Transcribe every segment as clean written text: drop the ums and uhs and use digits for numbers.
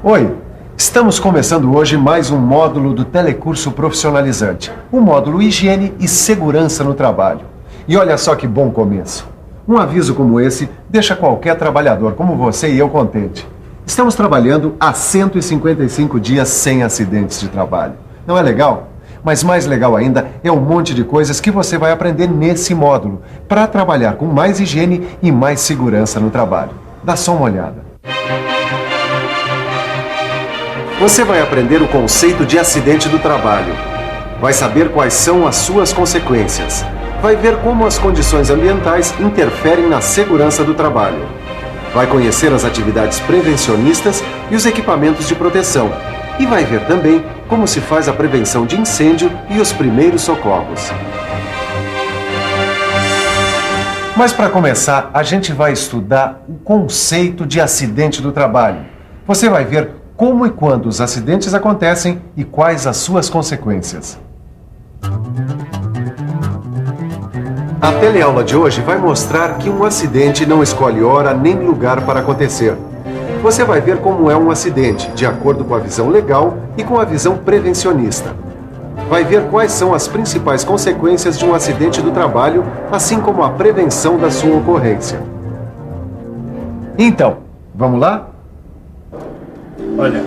Oi, estamos começando hoje mais um módulo do Telecurso Profissionalizante, o módulo Higiene e Segurança no Trabalho. E olha só que bom começo. Um aviso como esse deixa qualquer trabalhador como você e eu contente. Estamos trabalhando há 155 dias sem acidentes de trabalho. Não é legal? Mas mais legal ainda é um monte de coisas que você vai aprender nesse módulo para trabalhar com mais higiene e mais segurança no trabalho. Dá só uma olhada. Você vai aprender o conceito de acidente do trabalho. Vai saber quais são as suas consequências. Vai ver como as condições ambientais interferem na segurança do trabalho. Vai conhecer as atividades prevencionistas e os equipamentos de proteção. E vai ver também como se faz a prevenção de incêndio e os primeiros socorros. Mas para começar, a gente vai estudar o conceito de acidente do trabalho. Você vai ver como e quando os acidentes acontecem e quais as suas consequências. A teleaula de hoje vai mostrar que um acidente não escolhe hora nem lugar para acontecer. Você vai ver como é um acidente, de acordo com a visão legal e com a visão prevencionista. Vai ver quais são as principais consequências de um acidente do trabalho, assim como a prevenção da sua ocorrência. Então, vamos lá? Olha,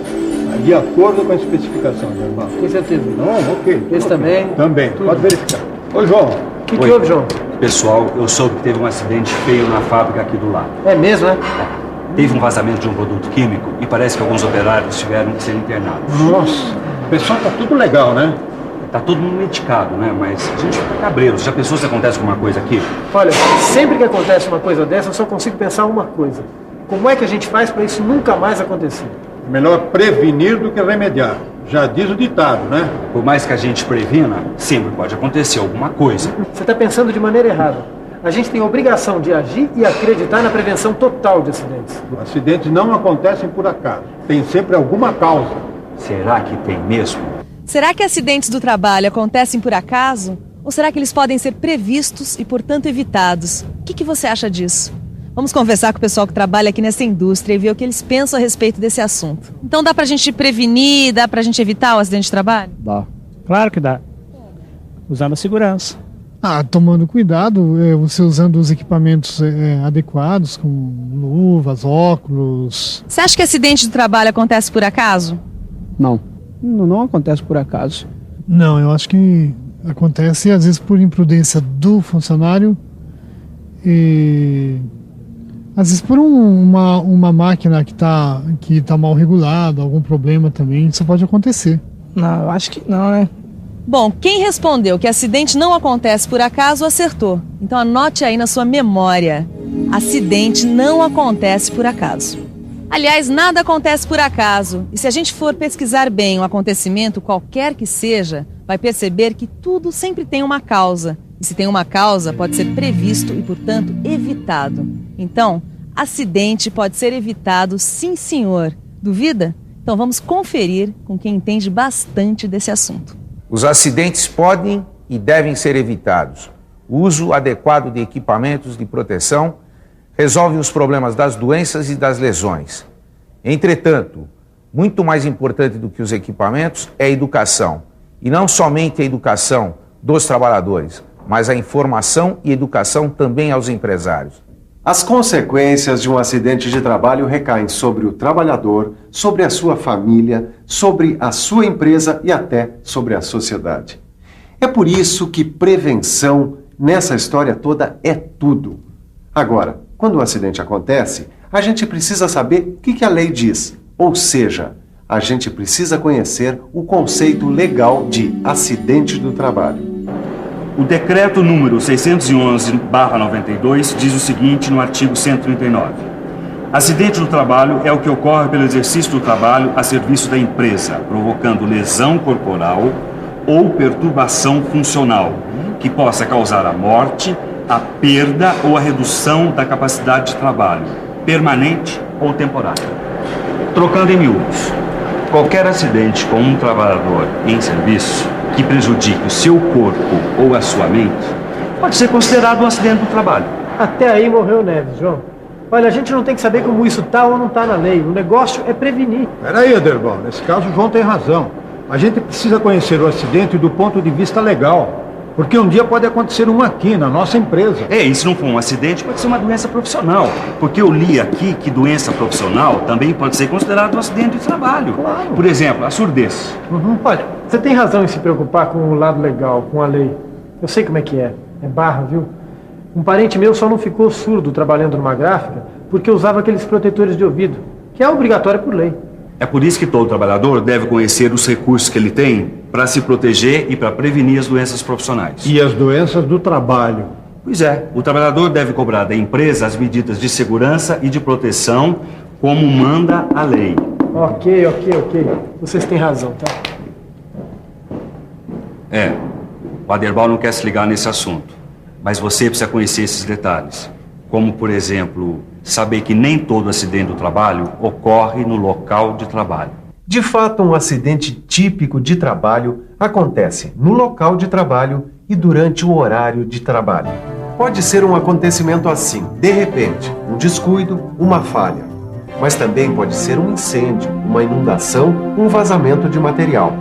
de acordo com a especificação, meu irmão. Com certeza. Não, ok. Esse também? Também, Tudo. pode verificar. Ô, João. O que houve, João? Pessoal, eu soube que teve um acidente feio na fábrica aqui do lado. É mesmo, né? Teve um vazamento de um produto químico e parece que alguns operários tiveram que ser internados. Nossa, o pessoal tá tudo legal, né? Tá todo mundo medicado, né? Mas a gente fica cabreiro. Já pensou se acontece alguma coisa aqui? Olha, sempre que acontece uma coisa dessa, eu só consigo pensar uma coisa. Como é que a gente faz para isso nunca mais acontecer? Melhor prevenir do que remediar. Já diz o ditado, né? Por mais que a gente previna, sempre pode acontecer alguma coisa. Você está pensando de maneira errada. A gente tem a obrigação de agir e acreditar na prevenção total de acidentes. Acidentes não acontecem por acaso. Tem sempre alguma causa. Será que tem mesmo? Será que acidentes do trabalho acontecem por acaso? Ou será que eles podem ser previstos e, portanto, evitados? O que você acha disso? Vamos conversar com o pessoal que trabalha aqui nessa indústria e ver o que eles pensam a respeito desse assunto. Então dá pra gente prevenir, dá pra gente evitar o acidente de trabalho? Dá. Claro que dá. Usando a segurança. Tomando cuidado, você usando os equipamentos adequados, como luvas, óculos. Você acha que acidente de trabalho acontece por acaso? Não. Não acontece por acaso. Não, eu acho que acontece às vezes por imprudência do funcionário e às vezes por uma máquina que tá mal regulada, algum problema também, isso pode acontecer. Não, eu acho que não, né? Bom, quem respondeu que acidente não acontece por acaso acertou. Então anote aí na sua memória. Acidente não acontece por acaso. Aliás, nada acontece por acaso. E se a gente for pesquisar bem um acontecimento, qualquer que seja, vai perceber que tudo sempre tem uma causa. E se tem uma causa, pode ser previsto e, portanto, evitado. Então, acidente pode ser evitado, sim, senhor. Duvida? Então vamos conferir com quem entende bastante desse assunto. Os acidentes podem e devem ser evitados. O uso adequado de equipamentos de proteção resolve os problemas das doenças e das lesões. Entretanto, muito mais importante do que os equipamentos é a educação. E não somente a educação dos trabalhadores, mas a informação e educação também aos empresários. As consequências de um acidente de trabalho recaem sobre o trabalhador, sobre a sua família, sobre a sua empresa e até sobre a sociedade. É por isso que prevenção nessa história toda é tudo. Agora, quando um acidente acontece, a gente precisa saber o que a lei diz. Ou seja, a gente precisa conhecer o conceito legal de acidente do trabalho. O decreto número 611/92 diz o seguinte no artigo 139. Acidente do trabalho é o que ocorre pelo exercício do trabalho a serviço da empresa, provocando lesão corporal ou perturbação funcional, que possa causar a morte, a perda ou a redução da capacidade de trabalho, permanente ou temporária. Trocando em miúdos, qualquer acidente com um trabalhador em serviço que prejudique o seu corpo ou a sua mente pode ser considerado um acidente do trabalho. Até aí morreu o Neves, João. Olha, a gente não tem que saber como isso tá ou não tá na lei. O negócio é prevenir. Peraí, Aderbal, nesse caso o João tem razão. A gente precisa conhecer o acidente do ponto de vista legal. Porque um dia pode acontecer um aqui, na nossa empresa. E se não for um acidente, pode ser uma doença profissional. Porque eu li aqui que doença profissional também pode ser considerado um acidente de trabalho. Claro. Por exemplo, a surdez. Olha, você tem razão em se preocupar com o lado legal, com a lei. Eu sei como é que é. É barra, viu? Um parente meu só não ficou surdo trabalhando numa gráfica porque usava aqueles protetores de ouvido, que é obrigatório por lei. É por isso que todo trabalhador deve conhecer os recursos que ele tem para se proteger e para prevenir as doenças profissionais. E as doenças do trabalho. Pois é, o trabalhador deve cobrar da empresa as medidas de segurança e de proteção como manda a lei. Ok. Vocês têm razão, tá? O Aderbal não quer se ligar nesse assunto, mas você precisa conhecer esses detalhes. Como, por exemplo, saber que nem todo acidente do trabalho ocorre no local de trabalho. De fato, um acidente típico de trabalho acontece no local de trabalho e durante o horário de trabalho. Pode ser um acontecimento assim, de repente, um descuido, uma falha. Mas também pode ser um incêndio, uma inundação, um vazamento de material.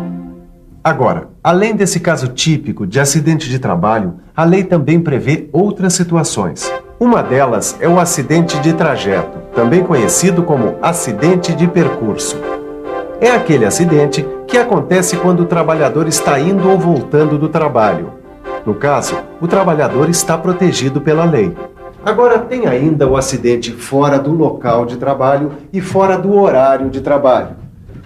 Agora, além desse caso típico de acidente de trabalho, a lei também prevê outras situações. Uma delas é o acidente de trajeto, também conhecido como acidente de percurso. É aquele acidente que acontece quando o trabalhador está indo ou voltando do trabalho. No caso, o trabalhador está protegido pela lei. Agora, tem ainda o acidente fora do local de trabalho e fora do horário de trabalho.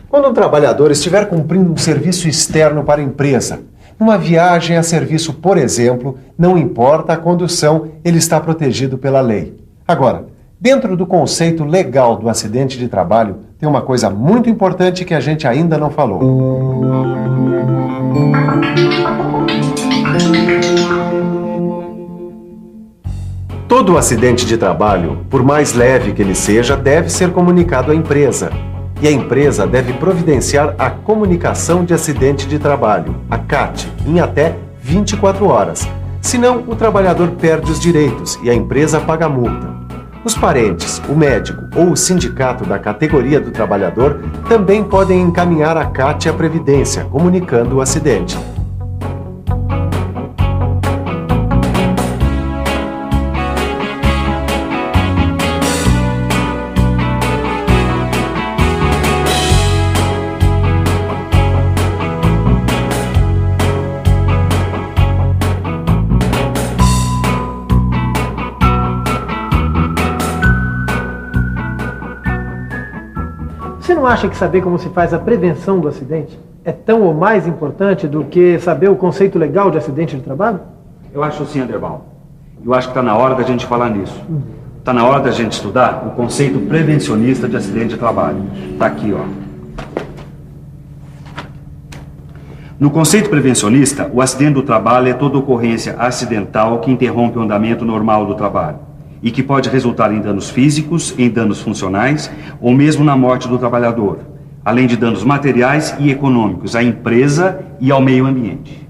Quando um trabalhador estiver cumprindo um serviço externo para a empresa, uma viagem a serviço, por exemplo, não importa a condução, ele está protegido pela lei. Agora, dentro do conceito legal do acidente de trabalho, tem uma coisa muito importante que a gente ainda não falou. Todo acidente de trabalho, por mais leve que ele seja, deve ser comunicado à empresa. E a empresa deve providenciar a comunicação de acidente de trabalho, a CAT, em até 24 horas. Senão, o trabalhador perde os direitos e a empresa paga a multa. Os parentes, o médico ou o sindicato da categoria do trabalhador também podem encaminhar a CAT à Previdência, comunicando o acidente. Você não acha que saber como se faz a prevenção do acidente é tão ou mais importante do que saber o conceito legal de acidente de trabalho? Eu acho sim, Aderbal. Eu acho que está na hora da gente falar nisso. Está na hora da gente estudar o conceito prevencionista de acidente de trabalho. Está aqui, ó. No conceito prevencionista, o acidente do trabalho é toda ocorrência acidental que interrompe o andamento normal do trabalho e que pode resultar em danos físicos, em danos funcionais ou mesmo na morte do trabalhador, além de danos materiais e econômicos à empresa e ao meio ambiente.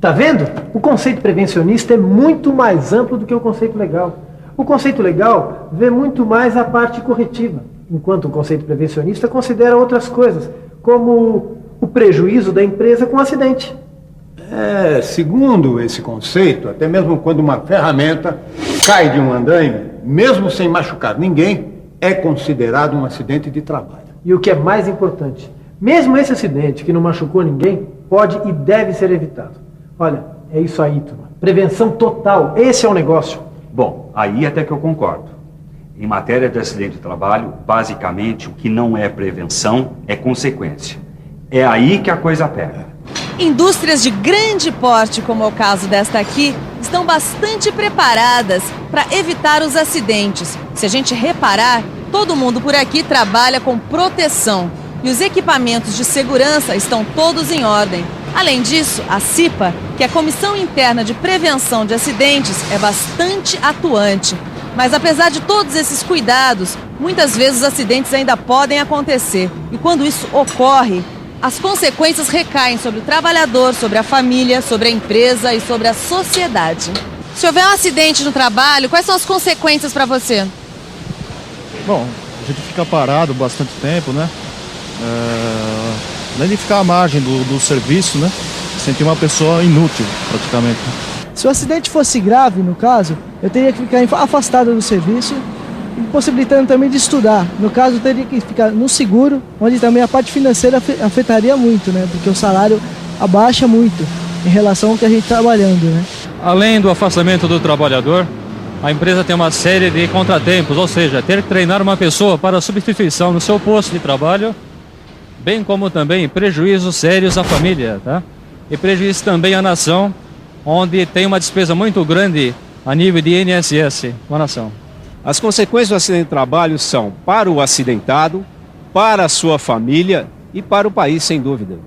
Tá vendo? O conceito prevencionista é muito mais amplo do que o conceito legal. O conceito legal vê muito mais a parte corretiva, enquanto o conceito prevencionista considera outras coisas, como o prejuízo da empresa com o acidente. Segundo esse conceito, até mesmo quando uma ferramenta cai de um andaime, mesmo sem machucar ninguém, é considerado um acidente de trabalho. E o que é mais importante, mesmo esse acidente que não machucou ninguém, pode e deve ser evitado. Olha, é isso aí, turma. Prevenção total, esse é o negócio. Bom, aí até que eu concordo. Em matéria de acidente de trabalho, basicamente, o que não é prevenção é consequência. É aí que a coisa pega. Indústrias de grande porte, como é o caso desta aqui, estão bastante preparadas para evitar os acidentes. Se a gente reparar, todo mundo por aqui trabalha com proteção e os equipamentos de segurança estão todos em ordem. Além disso, a CIPA, que é a Comissão Interna de Prevenção de Acidentes, é bastante atuante. Mas apesar de todos esses cuidados, muitas vezes os acidentes ainda podem acontecer. E quando isso ocorre, as consequências recaem sobre o trabalhador, sobre a família, sobre a empresa e sobre a sociedade. Se houver um acidente no trabalho, quais são as consequências para você? Bom, a gente fica parado bastante tempo, né? Além de ficar à margem do serviço, né? Sentir uma pessoa inútil, praticamente. Se o acidente fosse grave, no caso, eu teria que ficar afastado do serviço, possibilitando também de estudar. No caso, eu teria que ficar no seguro, onde também a parte financeira afetaria muito, né? Porque o salário abaixa muito em relação ao que a gente está trabalhando, né? Além do afastamento do trabalhador, a empresa tem uma série de contratempos, ou seja, ter que treinar uma pessoa para substituição no seu posto de trabalho, bem como também prejuízos sérios à família, tá? E prejuízo também à nação, onde tem uma despesa muito grande a nível de INSS com a nação. As consequências do acidente de trabalho são para o acidentado, para a sua família e para o país, sem dúvida.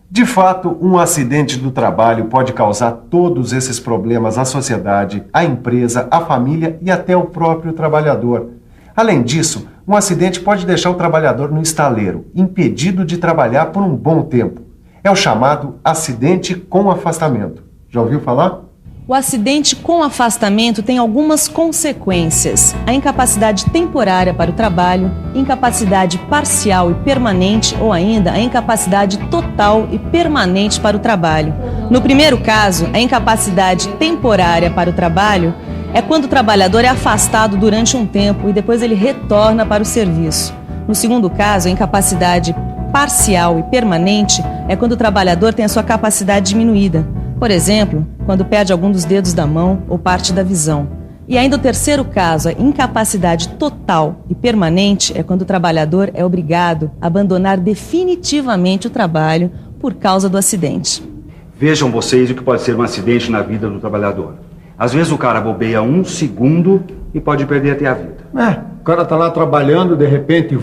De fato, um acidente do trabalho pode causar todos esses problemas à sociedade, à empresa, à família e até ao próprio trabalhador. Além disso, um acidente pode deixar o trabalhador no estaleiro, impedido de trabalhar por um bom tempo. É o chamado acidente com afastamento. Já ouviu falar? O acidente com afastamento tem algumas consequências. A incapacidade temporária para o trabalho, incapacidade parcial e permanente ou ainda a incapacidade total e permanente para o trabalho. No primeiro caso, a incapacidade temporária para o trabalho é quando o trabalhador é afastado durante um tempo e depois ele retorna para o serviço. No segundo caso, a incapacidade parcial e permanente é quando o trabalhador tem a sua capacidade diminuída. Por exemplo, quando perde algum dos dedos da mão ou parte da visão. E ainda o terceiro caso, a incapacidade total e permanente, é quando o trabalhador é obrigado a abandonar definitivamente o trabalho por causa do acidente. Vejam vocês o que pode ser um acidente na vida do trabalhador. Às vezes o cara bobeia 1 segundo e pode perder até a vida. O cara tá lá trabalhando, de repente,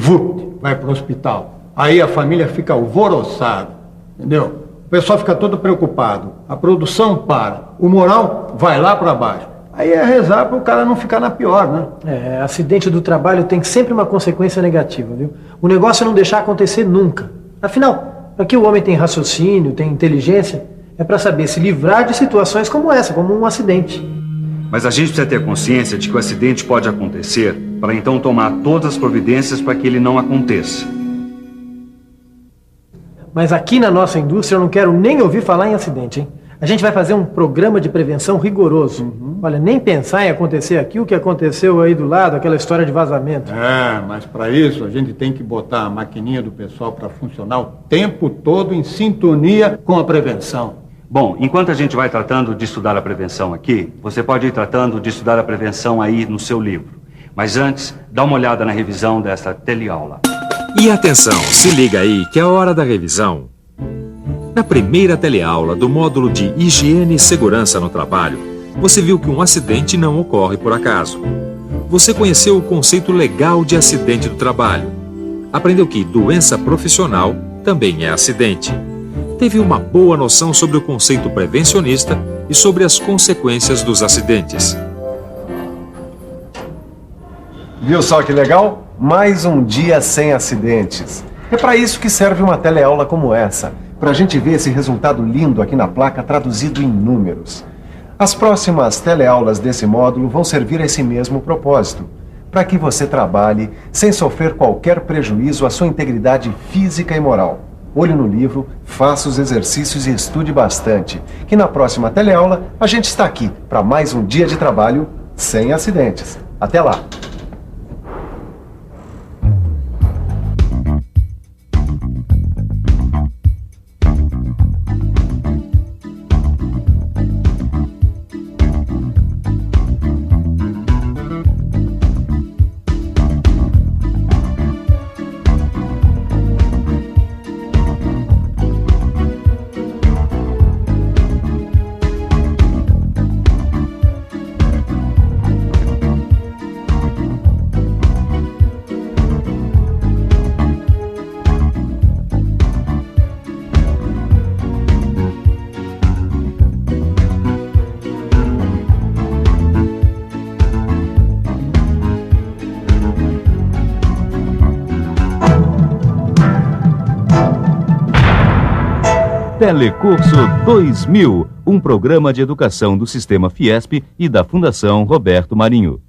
vai pro hospital. Aí a família fica alvoroçada, entendeu? O pessoal fica todo preocupado, a produção para, o moral vai lá para baixo. Aí é rezar para o cara não ficar na pior, né? Acidente do trabalho tem sempre uma consequência negativa, viu? O negócio é não deixar acontecer nunca. Afinal, aqui o homem tem raciocínio, tem inteligência, é para saber se livrar de situações como essa, como um acidente. Mas a gente precisa ter consciência de que o acidente pode acontecer para então tomar todas as providências para que ele não aconteça. Mas aqui na nossa indústria eu não quero nem ouvir falar em acidente, hein? A gente vai fazer um programa de prevenção rigoroso. Olha, nem pensar em acontecer aqui o que aconteceu aí do lado, aquela história de vazamento. Mas para isso a gente tem que botar a maquininha do pessoal para funcionar o tempo todo em sintonia com a prevenção. Bom, enquanto a gente vai tratando de estudar a prevenção aqui, você pode ir tratando de estudar a prevenção aí no seu livro. Mas antes, dá uma olhada na revisão desta teleaula. E atenção, se liga aí que é a hora da revisão. Na primeira teleaula do módulo de Higiene e Segurança no Trabalho, você viu que um acidente não ocorre por acaso. Você conheceu o conceito legal de acidente do trabalho. Aprendeu que doença profissional também é acidente. Teve uma boa noção sobre o conceito prevencionista e sobre as consequências dos acidentes. Viu só que legal? Mais um dia sem acidentes. É para isso que serve uma teleaula como essa, para a gente ver esse resultado lindo aqui na placa traduzido em números. As próximas teleaulas desse módulo vão servir a esse mesmo propósito, para que você trabalhe sem sofrer qualquer prejuízo à sua integridade física e moral. Olhe no livro, faça os exercícios e estude bastante, que na próxima teleaula a gente está aqui para mais um dia de trabalho sem acidentes. Até lá! Telecurso 2000, um programa de educação do Sistema Fiesp e da Fundação Roberto Marinho.